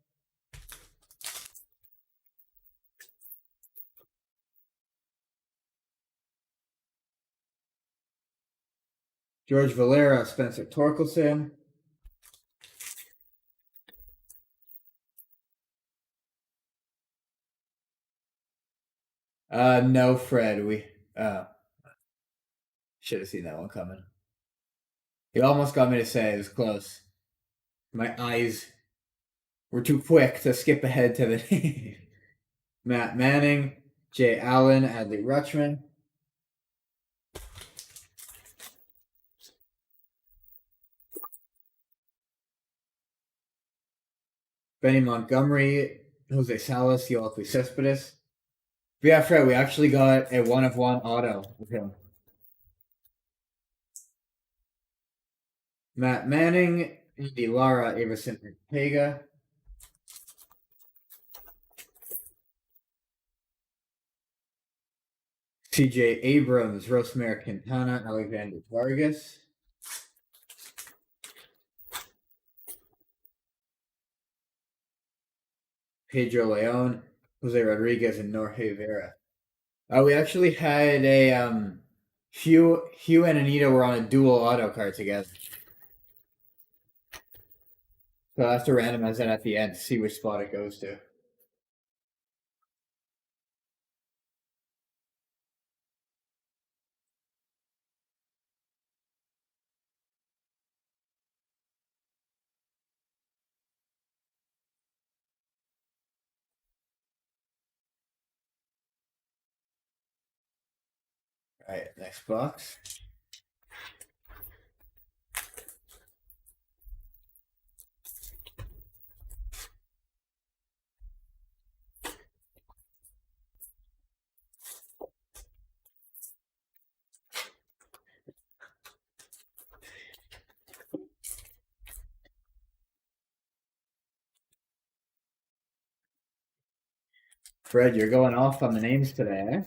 George Valera, Spencer Torkelson. No, Fred. We should have seen that one coming. He almost got me to say it was close. My eyes were too quick to skip ahead to the Matt Manning, Jay Allen, Adley Rutschman. Benny Montgomery, Jose Salas, Yoelqui Cespedes. But yeah, Fred, we actually got a 1/1 auto with him. Matt Manning, Andy Lara, Everson Ortega. CJ Abrams, Rosemary Quintana, Alexander Vargas. Pedro Leon, Jose Rodriguez, and Jorge Vera. We actually had a Hugh and Anita were on a dual auto card together. So I'll have to randomize that at the end to see which spot it goes to. Alright, next box. Fred, you're going off on the names today, eh?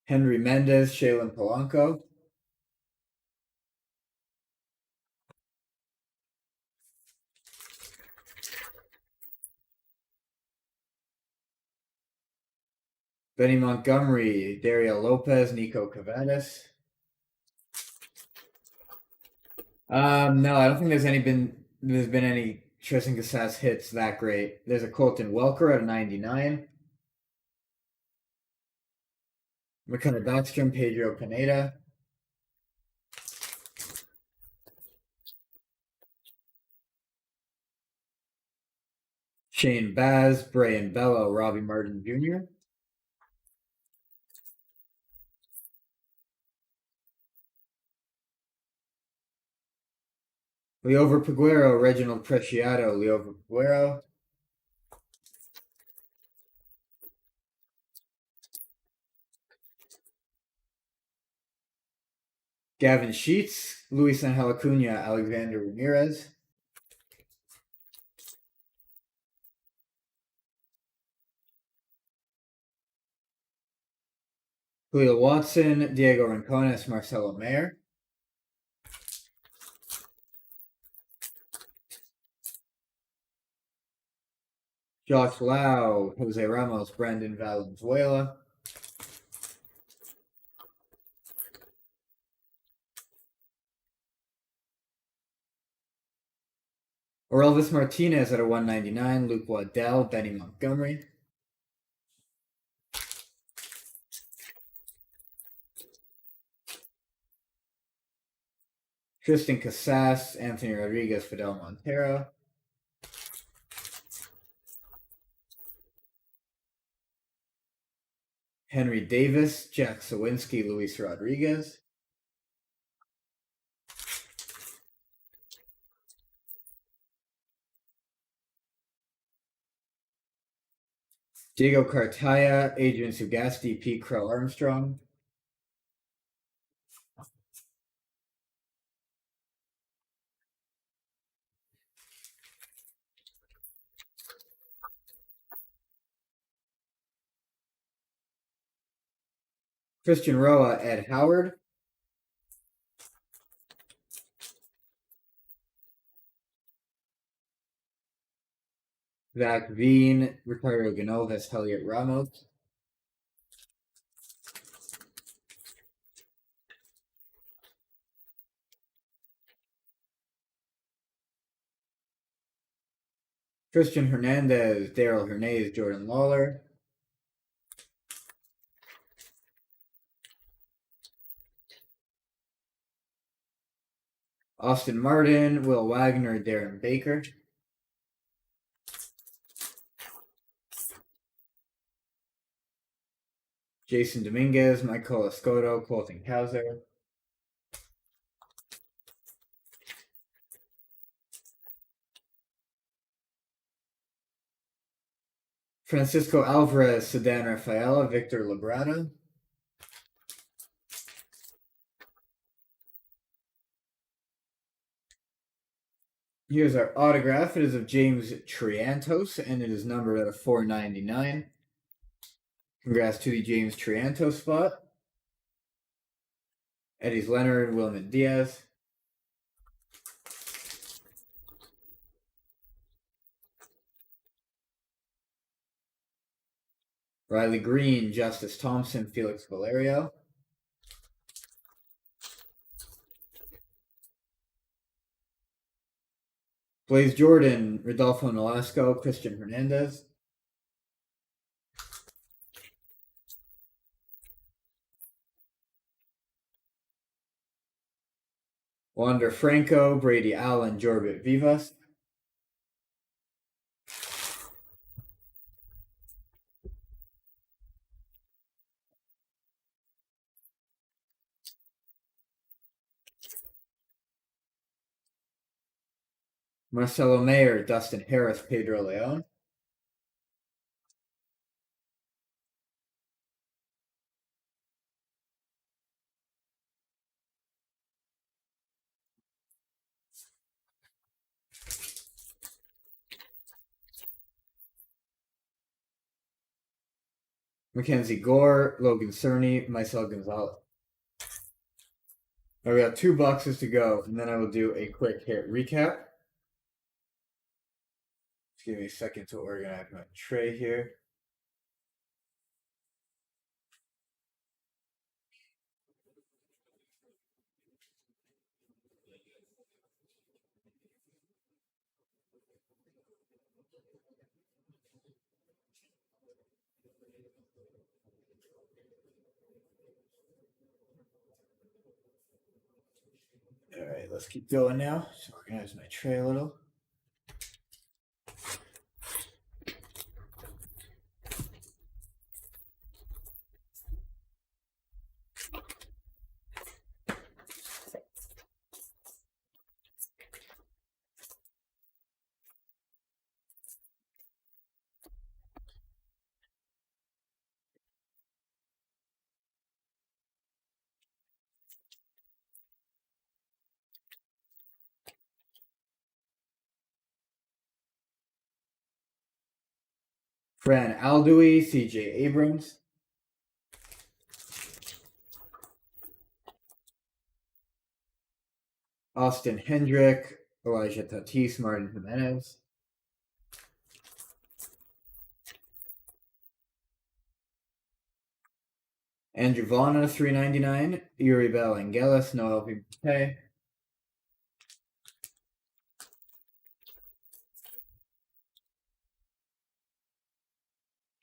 Henry Mendez, Shaylin Polanco. Benny Montgomery, Dario Lopez, Nico Cavadas. No, I don't think there's been any Tristan Casas hits that great. There's a Colton Welker at a 99. McKenna Backstrom, Pedro Pineda. Shane Baz, Brian Bello, Robbie Martin Jr. Leover Peguero, Reginald Preciado, Leover Peguero. Gavin Sheets, Luis Angel Acuna, Alexander Ramirez. Julio Watson, Diego Rincones, Marcelo Mayer. Josh Lau, Jose Ramos, Brandon Valenzuela. Orelvis Martinez at a 199, Luke Waddell, Benny Montgomery. Tristan Casas, Anthony Rodriguez, Fidel Montero. Henry Davis, Jack Sawinski, Luis Rodriguez. Diego Cartaya, Adrian Sugasti, Pete Crow Armstrong. Christian Roa, Ed Howard. Zach Veen, Ricardo Ganovis, Heliot Ramos. Christian Hernandez, Daryl Hernandez, Jordan Lawler. Austin Martin, Will Wagner, Darren Baker. Jason Dominguez, Michael Escoto, Colton Cowser. Francisco Alvarez, Sedan Rafaela, Victor Labrada. Here's our autograph. It is of James Triantos, and it is numbered out of 499. Congrats to the James Triantos spot. Eddie's Leonard, Wilman Diaz. Riley Green, Justice Thompson, Felix Valerio. Blaze Jordan, Rodolfo Nolasco, Christian Hernandez. Wander Franco, Brady Allen, Jorbit Vivas. Marcelo Mayer, Dustin Harris, Pedro Leon. Mackenzie Gore, Logan Cerny, Marcel Gonzalez. All right, we got 2 boxes to go, and then I will do a quick hit recap. Just give me a second to organize my tray here. All right, let's keep going now. Just organize my tray a little. Fran Aldoui, CJ Abrams. Austin Hendrick, Elijah Tatis, Martin Jimenez. Andrew Vaughn, 399. Yuri Bell Angelis, Noel Pimpe.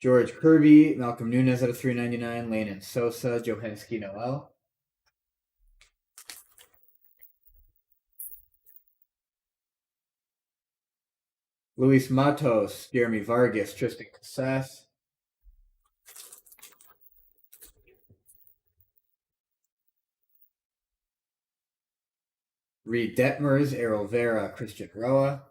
George Kirby, Malcolm Nunez at a 399. Lane and Sosa, Johanneski Noel. Luis Matos, Jeremy Vargas, Tristan Casas. Reed Detmers, Errol Vera, Christian Roa.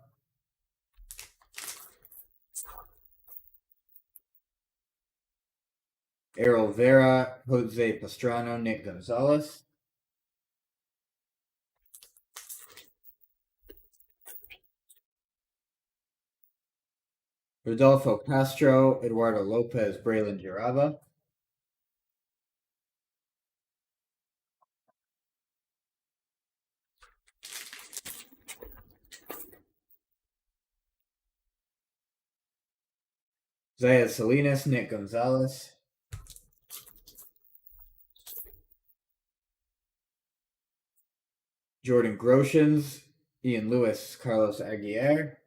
Errol Vera, Jose Pastrano, Nick Gonzalez. Rodolfo Castro, Eduardo Lopez, Braylon Jaraba. Zayed Salinas, Nick Gonzalez. Jordan Groshans, Ian Lewis, Carlos Aguirre.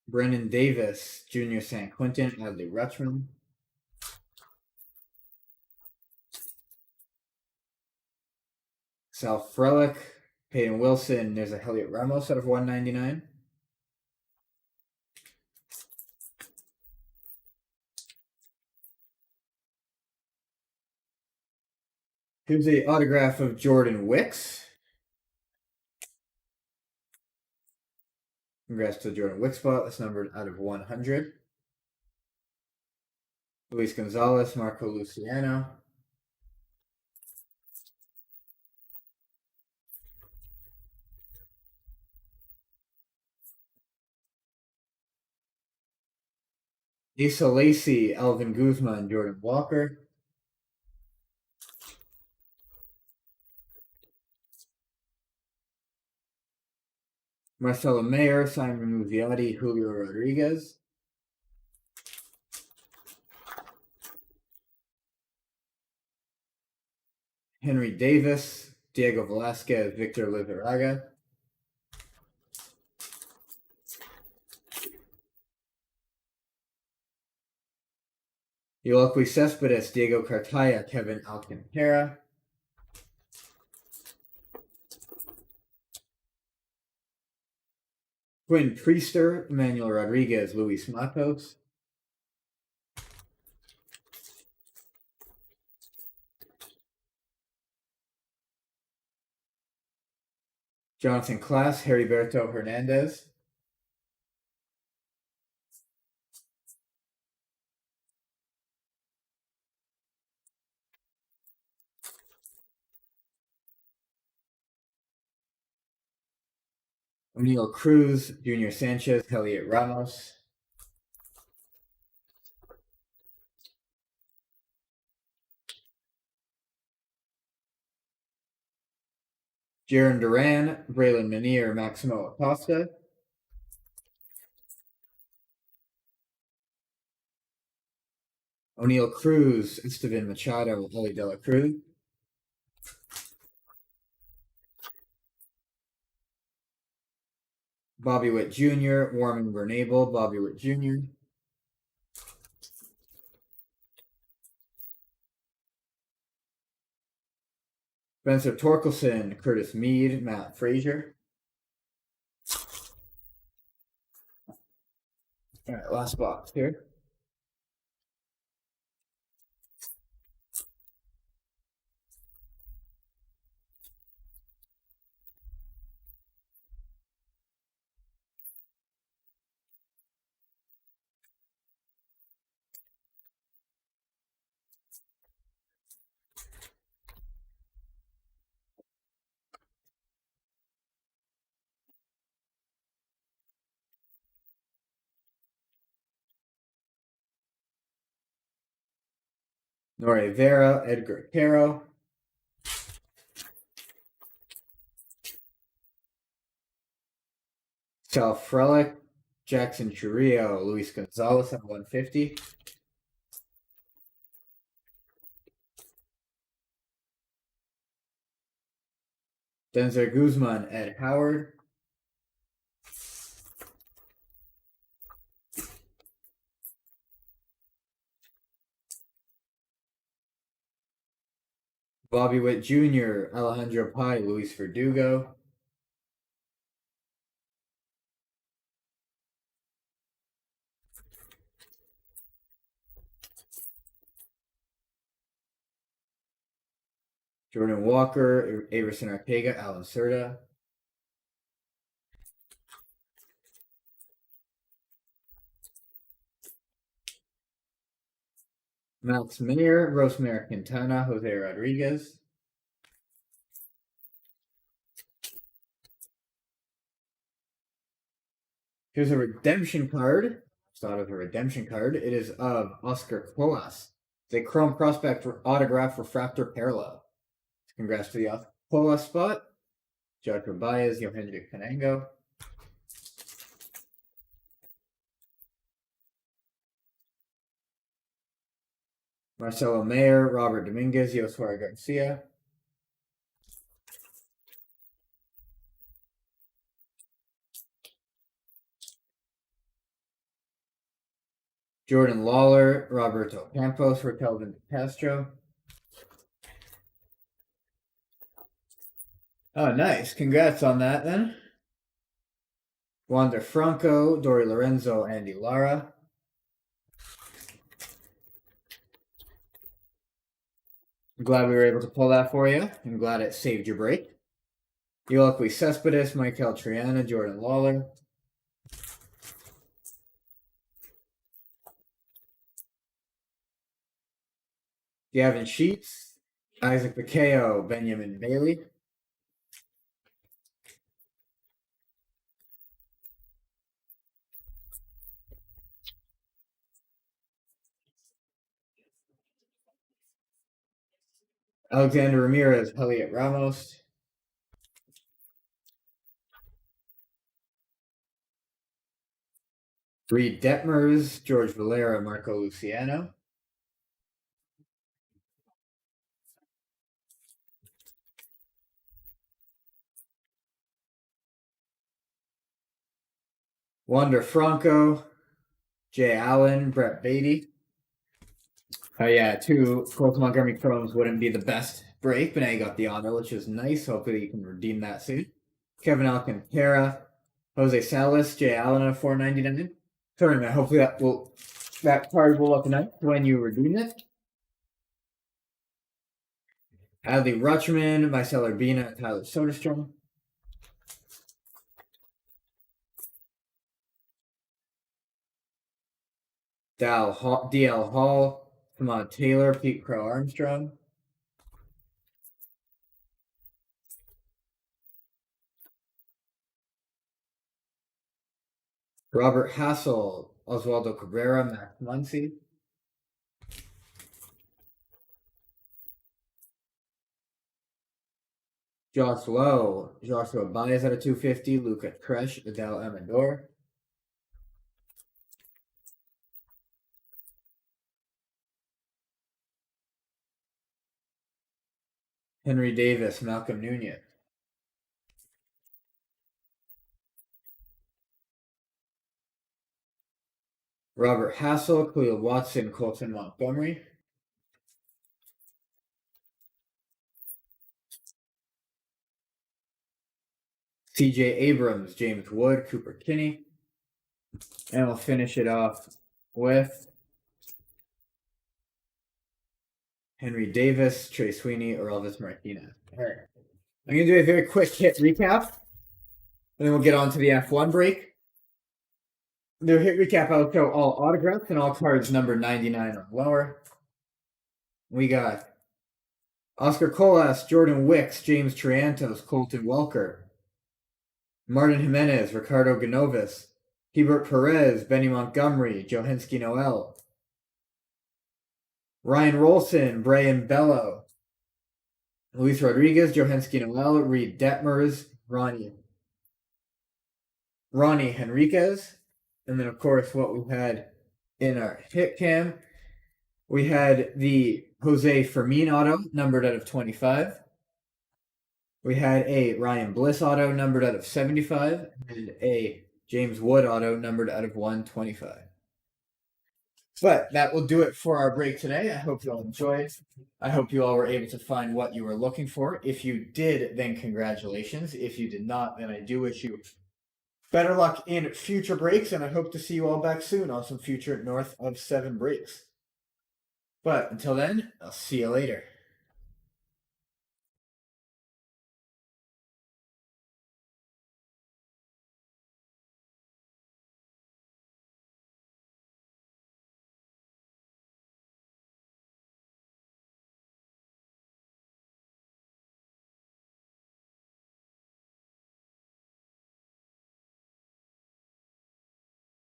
Brennan Davis, Junior San Quentin, Adley Rutschman. Sal Frelick, Peyton Wilson. There's a Heliot Ramos out of 199. Here's a autograph of Jordan Wicks. Congrats to Jordan Wickspot. That's numbered out of 100. Luis Gonzalez, Marco Luciano. Asa Lacey, Alvin Guzman, Jordan Walker. Marcelo Mayer, Simon Muzziotti, Julio Rodriguez. Henry Davis, Diego Velasquez, Victor Lizarraga. Yoelqui Cespedes, Diego Cartaya, Kevin Alcantara. Quinn Priester, Emmanuel Rodriguez, Luis Matos. Jonathan Class, Heriberto Hernandez. O'Neill Cruz, Junior Sanchez, Elliot Ramos. Jaron Duran, Braylon Manier, Maximo Acosta. O'Neill Cruz, Esteban Machado, Ellie De La Cruz. Bobby Witt Jr., Warren Bernabel, Bobby Witt Jr. Spencer Torkelson, Curtis Mead, Matt Frazier. All right, last box here. Nore Vera, Edgar Caro. Sal Frelick, Jackson Churillo, Luis Gonzalez at 150. Denzer Guzman, Ed Howard. Bobby Witt Jr., Alejandro Pai, Luis Verdugo. Jordan Walker, Averson Arteaga, Alan Cerda. Max Meyer, Rosemary Quintana, Jose Rodriguez. Here's a redemption card. It's not of a redemption card. It is of Oscar Colas. It's a Chrome Prospect autograph refractor parallel. Congrats to the Oscar Colas spot. Jacques Baez, Yohendrick Canango. Marcelo Mayer, Robert Dominguez, Yosuara Garcia. Jordan Lawler, Roberto Campos for Kelvin Castro. Oh, nice. Congrats on that then. Wander Franco, Dory Lorenzo, Andy Lara. I'm glad we were able to pull that for you. I'm glad it saved your break. Yoelqui Cespedes, Michael Triana, Jordan Lawler. Gavin Sheets, Isaac Bakeo, Benjamin Bailey. Alexander Ramirez, Elliot Ramos. Reed Detmers, George Valera, Marco Luciano. Wander Franco, Jay Allen, Brett Beatty. Oh yeah, two Colts Montgomery Chromes wouldn't be the best break, but now you got the honor, which is nice. Hopefully you can redeem that soon. Kevin Alcantara, Jose Salas, Jay Allen at 4.99. Sorry, man. Hopefully that card will look nice when you redeem it. Adley Rutschman, Marcel Urbina, Tyler Soderstrom. DL Hall, Kamon Taylor, Pete Crow Armstrong. Robert Hassel, Oswaldo Cabrera, Max Muncy. Josh Lowe, Joshua Baez at a 250, Luca Tresh, Adele Amador. Henry Davis, Malcolm Nunez. Robert Hassel, Khalil Watson, Colton Montgomery. CJ Abrams, James Wood, Cooper Kinney. And we'll finish it off with Henry Davis, Trey Sweeney, or Elvis Martinez. All right. I'm going to do a very quick hit recap, and then we'll get on to the F1 break. The hit recap, I'll show all autographs and all cards numbered 99 or lower. We got Oscar Colas, Jordan Wicks, James Triantos, Colton Welker, Martin Jimenez, Ricardo Ganovis, Hebert Perez, Benny Montgomery, Johanski Noel, Ryan Rolson, Brian Bello, Luis Rodriguez, Johanski Noel, Reed Detmers, Ronnie Henriquez, and then of course what we had in our hit cam, we had the Jose Fermin auto numbered out of 25. We had a Ryan Bliss auto numbered out of 75 and a James Wood auto numbered out of 125. But that will do it for our break today. I hope you all enjoyed. I hope you all were able to find what you were looking for. If you did, then congratulations. If you did not, then I do wish you better luck in future breaks, and I hope to see you all back soon on some future North of 7 breaks. But until then, I'll see you later.